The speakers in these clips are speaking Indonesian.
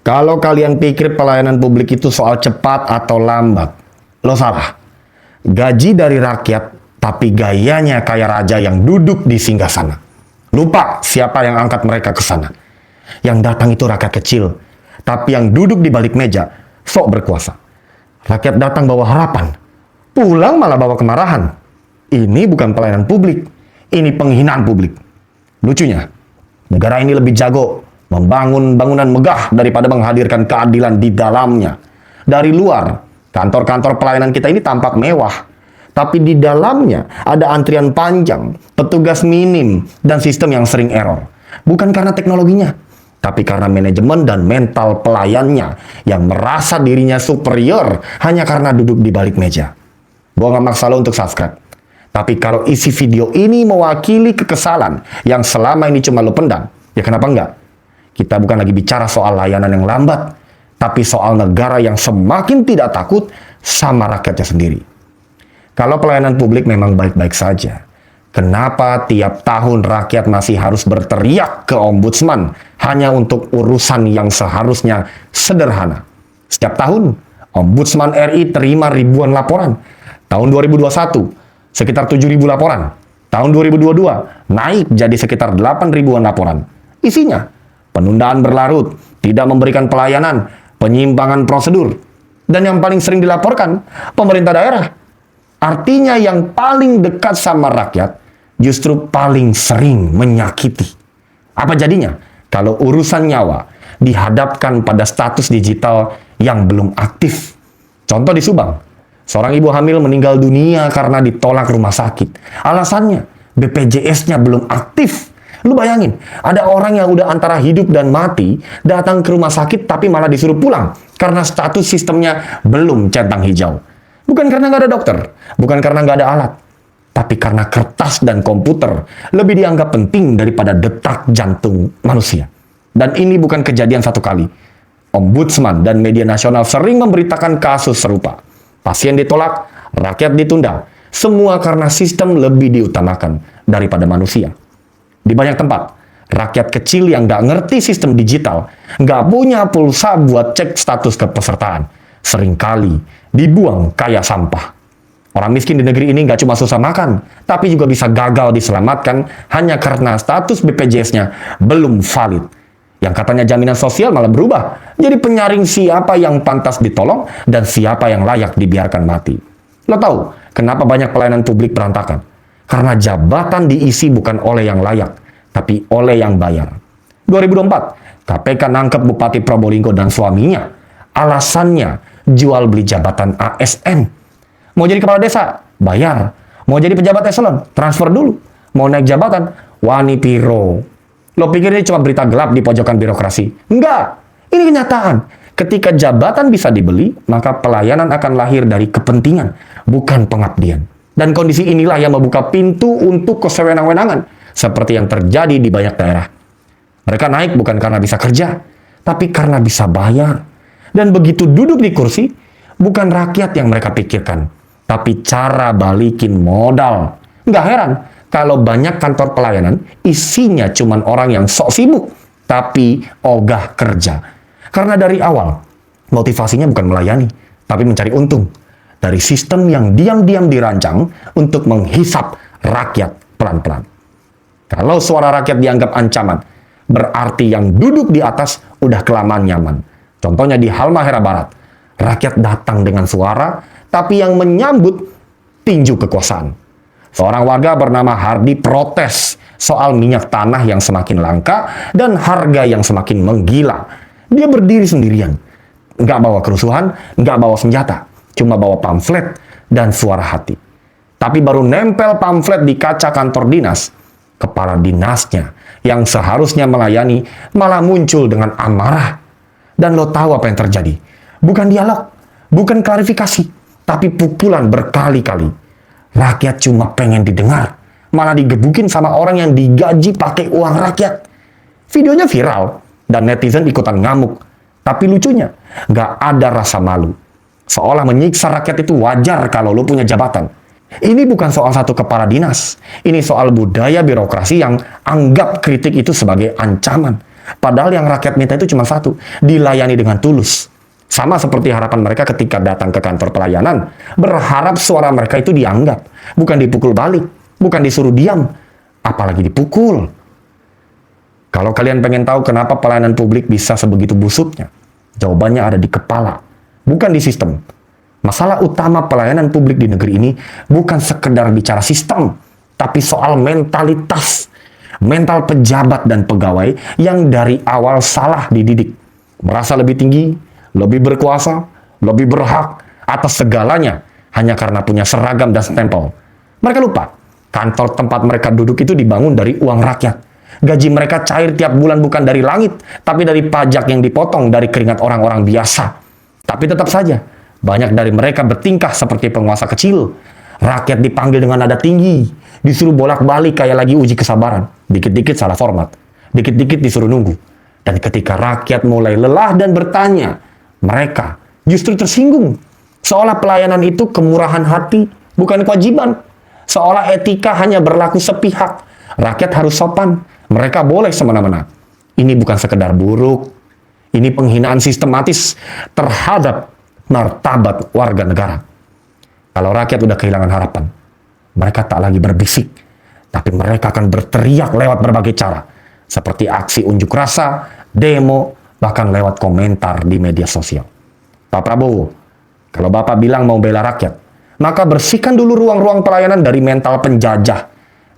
Kalau kalian pikir pelayanan publik itu soal cepat atau lambat, lo salah. Gaji dari rakyat, tapi gayanya kayak raja yang duduk di singgasana. Lupa siapa yang angkat mereka ke sana. Yang datang itu rakyat kecil, tapi yang duduk di balik meja sok berkuasa. Rakyat datang bawa harapan, pulang malah bawa kemarahan. Ini bukan pelayanan publik, ini penghinaan publik. Lucunya, negara ini lebih jago membangun bangunan megah daripada menghadirkan keadilan di dalamnya. Dari luar, kantor-kantor pelayanan kita ini tampak mewah, tapi di dalamnya ada antrian panjang, petugas minim, dan sistem yang sering error. Bukan karena teknologinya, tapi karena manajemen dan mental pelayannya yang merasa dirinya superior hanya karena duduk di balik meja. Gua nggak maksa lo untuk subscribe. Tapi kalau isi video ini mewakili kekesalan yang selama ini cuma lo pendam, ya kenapa enggak? Kita bukan lagi bicara soal layanan yang lambat, tapi soal negara yang semakin tidak takut sama rakyatnya sendiri. Kalau pelayanan publik memang baik-baik saja, kenapa tiap tahun rakyat masih harus berteriak ke ombudsman hanya untuk urusan yang seharusnya sederhana? Setiap tahun, ombudsman RI terima ribuan laporan. Tahun 2021, sekitar 7.000 laporan. Tahun 2022, naik jadi sekitar 8.000-an laporan. Isinya, penundaan berlarut, tidak memberikan pelayanan, penyimpangan prosedur, dan yang paling sering dilaporkan, pemerintah daerah. Artinya yang paling dekat sama rakyat, justru paling sering menyakiti. Apa jadinya kalau urusan nyawa dihadapkan pada status digital yang belum aktif? Contoh di Subang, seorang ibu hamil meninggal dunia karena ditolak rumah sakit. Alasannya, BPJS-nya belum aktif. Lu bayangin, ada orang yang udah antara hidup dan mati, datang ke rumah sakit tapi malah disuruh pulang karena status sistemnya belum centang hijau. Bukan karena nggak ada dokter, bukan karena nggak ada alat, tapi karena kertas dan komputer lebih dianggap penting daripada detak jantung manusia. Dan ini bukan kejadian satu kali. Ombudsman dan media nasional sering memberitakan kasus serupa. Pasien ditolak, rakyat ditunda, semua karena sistem lebih diutamakan daripada manusia. Di banyak tempat, rakyat kecil yang nggak ngerti sistem digital, nggak punya pulsa buat cek status kepesertaan, seringkali dibuang kayak sampah. Orang miskin di negeri ini nggak cuma susah makan, tapi juga bisa gagal diselamatkan hanya karena status BPJS-nya belum valid. Yang katanya jaminan sosial malah berubah jadi penyaring siapa yang pantas ditolong dan siapa yang layak dibiarkan mati. Lo tahu kenapa banyak pelayanan publik berantakan? Karena jabatan diisi bukan oleh yang layak, tapi oleh yang bayar. 2024, KPK nangkep Bupati Probolinggo dan suaminya. Alasannya jual beli jabatan ASN. Mau jadi kepala desa? Bayar. Mau jadi pejabat eselon? Transfer dulu. Mau naik jabatan? Wani piro. Lo pikir ini cuma berita gelap di pojokan birokrasi? Enggak. Ini kenyataan. Ketika jabatan bisa dibeli, maka pelayanan akan lahir dari kepentingan, bukan pengabdian. Dan kondisi inilah yang membuka pintu untuk kesewenang-wenangan, seperti yang terjadi di banyak daerah. Mereka naik bukan karena bisa kerja, tapi karena bisa bayar. Dan begitu duduk di kursi, bukan rakyat yang mereka pikirkan, tapi cara balikin modal. Nggak heran kalau banyak kantor pelayanan isinya cuman orang yang sok sibuk, tapi ogah kerja. Karena dari awal, motivasinya bukan melayani, tapi mencari untung. Dari sistem yang diam-diam dirancang untuk menghisap rakyat pelan-pelan. Kalau suara rakyat dianggap ancaman, berarti yang duduk di atas udah kelamaan nyaman. Contohnya di Halmahera Barat, rakyat datang dengan suara, tapi yang menyambut tinju kekuasaan. Seorang warga bernama Hardi protes soal minyak tanah yang semakin langka dan harga yang semakin menggila. Dia berdiri sendirian, nggak bawa kerusuhan, nggak bawa senjata. Cuma bawa pamflet dan suara hati. Tapi baru nempel pamflet di kaca kantor dinas, kepala dinasnya yang seharusnya melayani malah muncul dengan amarah. Dan lo tahu apa yang terjadi? Bukan dialog, bukan klarifikasi, tapi pukulan berkali-kali. Rakyat cuma pengen didengar, malah digebukin sama orang yang digaji pakai uang rakyat. Videonya viral dan netizen ikutan ngamuk. Tapi lucunya, nggak ada rasa malu. Seolah menyiksa rakyat itu wajar kalau lo punya jabatan. Ini bukan soal satu kepala dinas. Ini soal budaya birokrasi yang anggap kritik itu sebagai ancaman. Padahal yang rakyat minta itu cuma satu, dilayani dengan tulus. Sama seperti harapan mereka ketika datang ke kantor pelayanan, berharap suara mereka itu dianggap, bukan dipukul balik, bukan disuruh diam, apalagi dipukul. Kalau kalian pengen tahu kenapa pelayanan publik bisa sebegitu busuknya, jawabannya ada di kepala, bukan di sistem. Masalah utama pelayanan publik di negeri ini bukan sekedar bicara sistem, tapi soal mentalitas. Mental pejabat dan pegawai yang dari awal salah dididik. Merasa lebih tinggi, lebih berkuasa, lebih berhak atas segalanya hanya karena punya seragam dan stempel. Mereka lupa, kantor tempat mereka duduk itu dibangun dari uang rakyat. Gaji mereka cair tiap bulan bukan dari langit, tapi dari pajak yang dipotong dari keringat orang-orang biasa. Tapi tetap saja, banyak dari mereka bertingkah seperti penguasa kecil. Rakyat dipanggil dengan nada tinggi, disuruh bolak-balik kayak lagi uji kesabaran. Dikit-dikit salah format, dikit-dikit disuruh nunggu. Dan ketika rakyat mulai lelah dan bertanya, mereka justru tersinggung. Seolah pelayanan itu kemurahan hati, bukan kewajiban. Seolah etika hanya berlaku sepihak. Rakyat harus sopan, mereka boleh semena-mena. Ini bukan sekedar buruk, ini penghinaan sistematis terhadap martabat warga negara. Kalau rakyat udah kehilangan harapan, mereka tak lagi berbisik, tapi mereka akan berteriak lewat berbagai cara, seperti aksi unjuk rasa, demo, bahkan lewat komentar di media sosial. Pak Prabowo, kalau Bapak bilang mau bela rakyat, maka bersihkan dulu ruang-ruang pelayanan dari mental penjajah.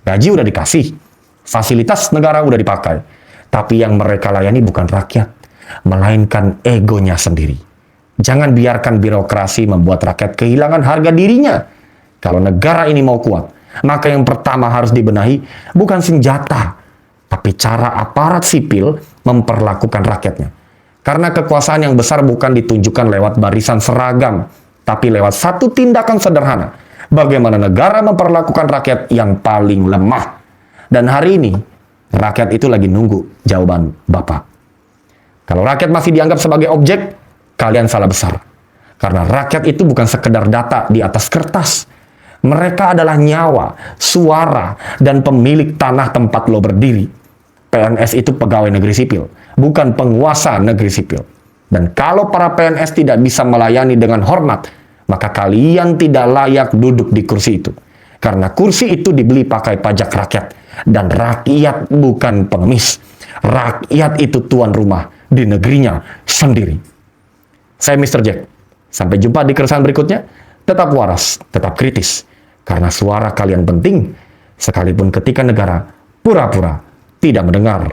Gaji udah dikasih, fasilitas negara udah dipakai, tapi yang mereka layani bukan rakyat, melainkan egonya sendiri. Jangan biarkan birokrasi membuat rakyat kehilangan harga dirinya. Kalau negara ini mau kuat, maka yang pertama harus dibenahi bukan senjata, tapi cara aparat sipil memperlakukan rakyatnya. Karena kekuasaan yang besar bukan ditunjukkan lewat barisan seragam, tapi lewat satu tindakan sederhana. Bagaimana negara memperlakukan rakyat yang paling lemah. Dan hari ini, rakyat itu lagi nunggu jawaban Bapak. Kalau rakyat masih dianggap sebagai objek, kalian salah besar. Karena rakyat itu bukan sekedar data di atas kertas. Mereka adalah nyawa, suara, dan pemilik tanah tempat lo berdiri. PNS itu pegawai negeri sipil, bukan penguasa negeri sipil. Dan kalau para PNS tidak bisa melayani dengan hormat, maka kalian tidak layak duduk di kursi itu. Karena kursi itu dibeli pakai pajak rakyat. Dan rakyat bukan pengemis. Rakyat itu tuan rumah di negerinya sendiri. Saya Mr. Jack. Sampai jumpa di keresahan berikutnya. Tetap waras, tetap kritis. Karena suara kalian penting, sekalipun ketika negara pura-pura tidak mendengar.